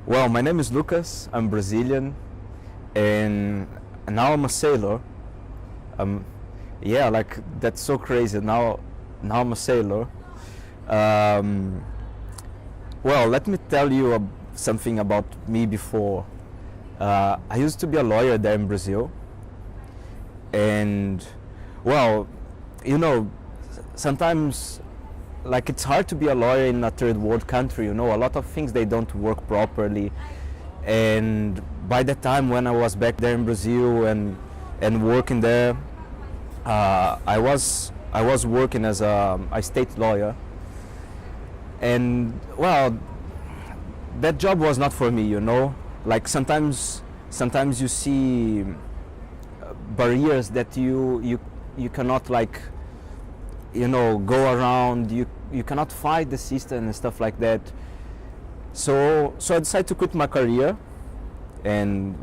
Well, my name is Lucas. I'm Brazilian, and now I'm a sailor. Um, yeah, like that's so crazy. Now I'm a sailor. Um, well, let me tell you something about me before. I used to be a lawyer there in Brazil, and well, you know, sometimes like it's hard to be a lawyer in a third world country. You know, a lot of things they don't work properly. And by the time when I was back there in Brazil and working there, I was working as a state lawyer, and well, that job was not for me. You know, like sometimes you see barriers that you cannot, like, you know, go around. You cannot fight the system and stuff like that. So I decided to quit my career, and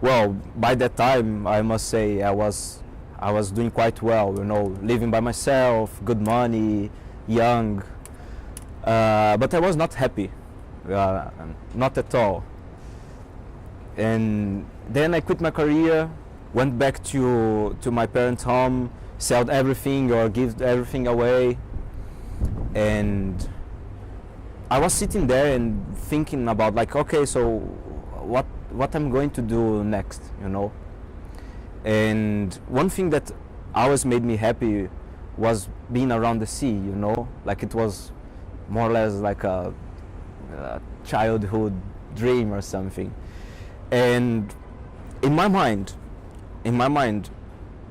well, by that time I must say I was doing quite well. You know, living by myself, good money, young, but I was not happy, uh, not at all. And then I quit my career, went back to my parents' home, sold everything or give everything away, and I was sitting there and thinking about, like, okay, so what I'm going to do next, you know. And one thing that always made me happy was being around the sea, you know, like it was more or less like a childhood dream or something. And in my mind, in my mind,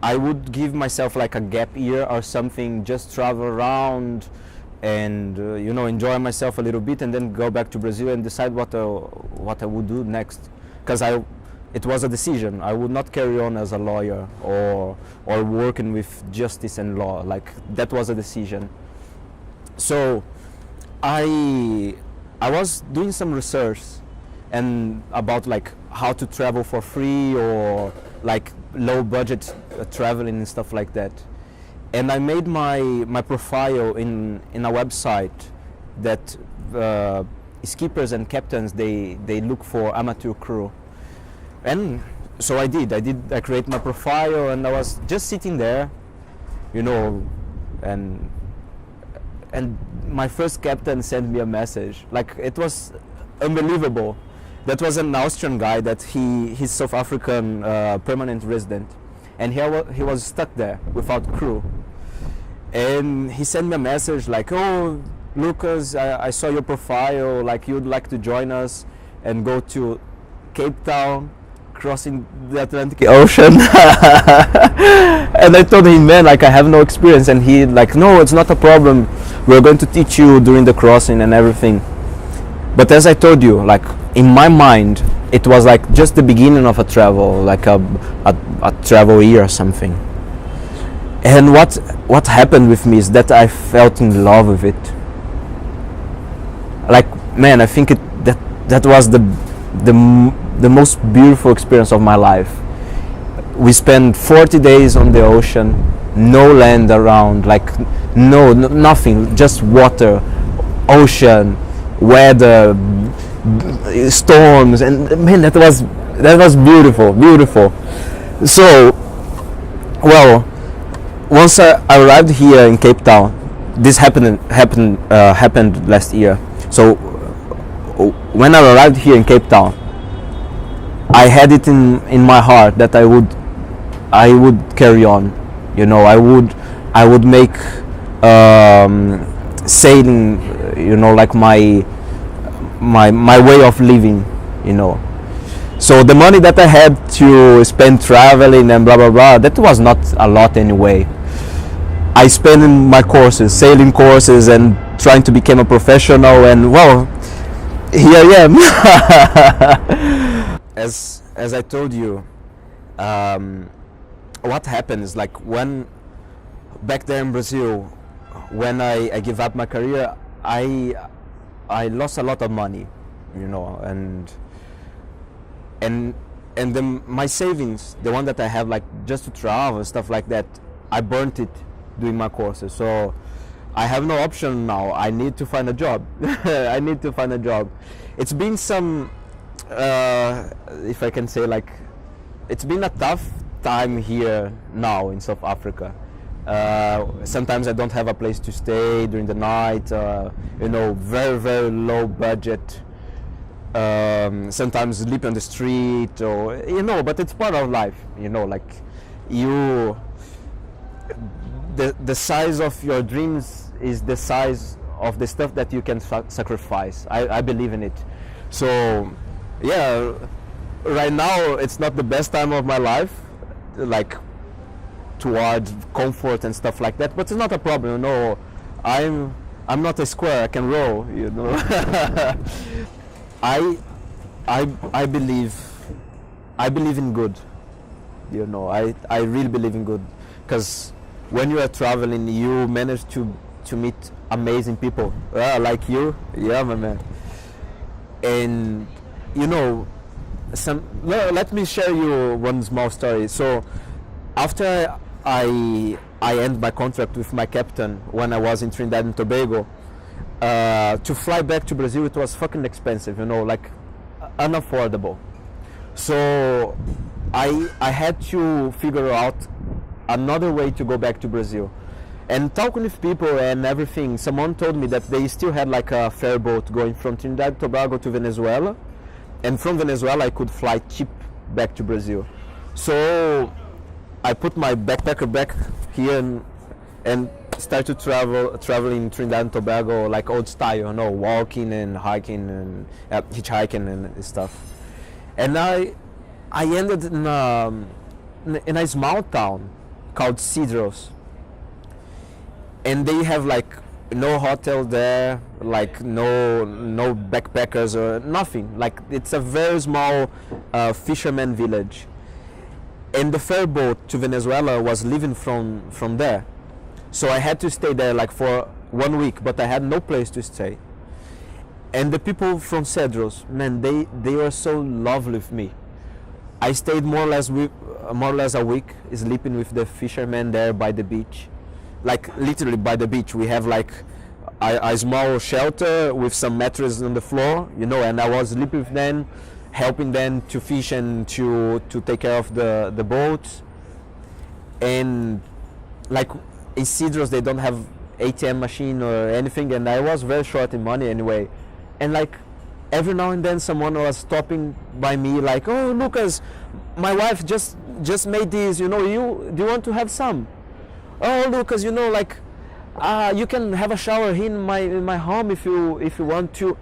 I would give myself like a gap year or something, just travel around and you know, enjoy myself a little bit, and then go back to Brazil and decide what I would do next. Because it was a decision. I would not carry on as a lawyer or working with justice and law. Like, that was a decision. So I was doing some research and about like how to travel for free or like low budget traveling and stuff like that. And I made my profile in a website that skippers and captains, they look for amateur crew. And so I create my profile, and I was just sitting there, you know, and my first captain sent me a message. Like, it was unbelievable. That was an Austrian guy that he's South African permanent resident, and he was stuck there without crew. And he sent me a message like, "Oh, Lucas, I saw your profile, like you'd like to join us and go to Cape Town, crossing the Atlantic Ocean." And I told him, "Man, like I have no experience." And he like, "No, it's not a problem. We're going to teach you during the crossing and everything." But as I told you, like in my mind, it was like just the beginning of a travel, like a travel year or something. And what happened with me is that I felt in love with it. Like, man, I think that was the most beautiful experience of my life. We spent 40 days on the ocean, no land around, like nothing, just water, ocean, weather, storms, and man, that was beautiful. So, well, once I arrived here in Cape Town, this happened last year. So when I arrived here in Cape Town, I had it in my heart that I would carry on. You know, I would make sailing, you know, like my way of living, you know. So the money that I had to spend traveling and blah blah blah, that was not a lot anyway. I spent in my courses, sailing courses, and trying to become a professional, and well, here I am. As I told you, what happened is, like, when back there in Brazil, when I give up my career, I lost a lot of money, you know, and then my savings, the one that I have, like, just to travel and stuff like that, I burnt it doing my courses. So I have no option now. I need to find a job. I need to find a job. It's been some if I can say, like, it's been a tough time here now in South Africa. Sometimes I don't have a place to stay during the night. Very, very low budget. Sometimes sleep on the street, or but it's part of life. The size of your dreams is the size of the stuff that you can sacrifice. I believe in it. So yeah, right now it's not the best time of my life, like towards comfort and stuff like that, but it's not a problem. I'm not a square, I can roll. I believe in good. I really believe in good, because when you are traveling, you manage to meet amazing people, like you. Yeah, my man. And let me share you one small story. So after I end my contract with my captain when I was in Trinidad and Tobago, to fly back to Brazil, it was fucking expensive, like unaffordable. So I had to figure out another way to go back to Brazil. And talking with people and everything, someone told me that they still had like a ferry boat going from Trinidad and Tobago to Venezuela, and from Venezuela I could fly cheap back to Brazil. So I put my backpacker back here and start to travel in Trinidad and Tobago like old style, walking and hiking and hitchhiking and stuff. And I ended in a small town called Cedros, and they have like no hotel there, like no backpackers or nothing. Like, it's a very small fisherman village, and the ferry boat to Venezuela was leaving from there. So I had to stay there like for 1 week, but I had no place to stay. And the people from Cedros, man, they were so lovely with me. I stayed more or less a week, sleeping with the fishermen there by the beach, like literally by the beach. We have like a small shelter with some mattresses on the floor, and I was sleeping with them, helping them to fish and to take care of the boats. And like in Cedros, they don't have ATM machine or anything, and I was very short in money anyway. And like every now and then someone was stopping by me like, "Oh, Lucas, my wife just made this, do you want to have some? Oh, Lucas, you can have a shower here in my home if you want to."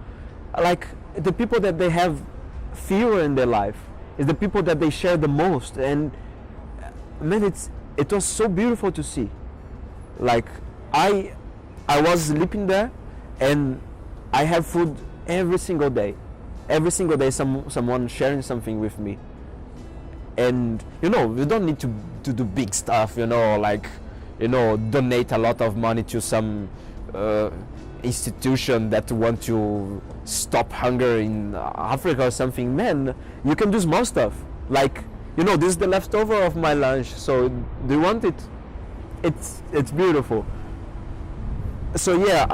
Like, the people that they have fewer in their life is the people that they share the most. And man, it was so beautiful to see. Like, I was sleeping there, and I have food every single day. Every single day, someone sharing something with me. And you don't need to do big stuff, donate a lot of money to some institution that want to stop hunger in Africa or something. Man, you can do small stuff. Like, this is the leftover of my lunch, so do you want it? It's beautiful. So yeah,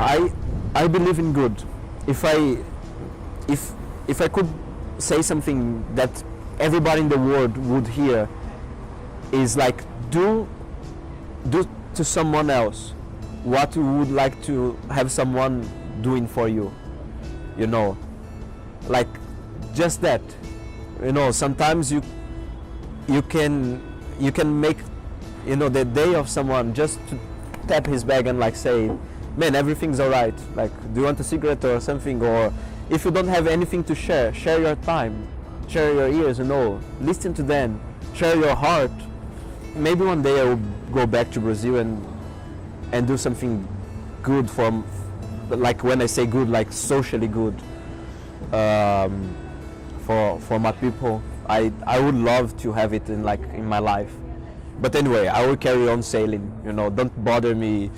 I believe in good. If I could say something that everybody in the world would hear, is like, do to someone else what you would like to have someone doing for you. Like, just that. Sometimes you can make the day of someone just to tap his bag and like say, "Man, everything's alright. Like, do you want a cigarette or something?" Or if you don't have anything to share your time, share your ears, listen to them, share your heart. Maybe one day I will go back to Brazil and do something good like, when I say good, like socially good, for my people. I would love to have it in my life. But anyway, I will carry on sailing. Don't bother me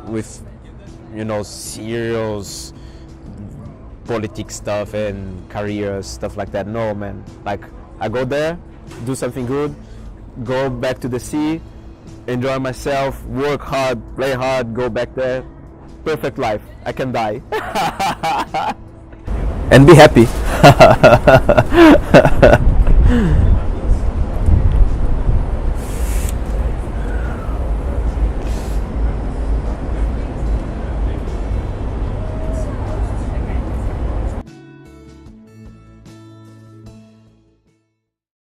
with serious politics stuff and career stuff like that. No, man. Like, I go there, do something good, go back to the sea, enjoy myself, work hard, play hard, go back there. Perfect life. I can die. and be happy.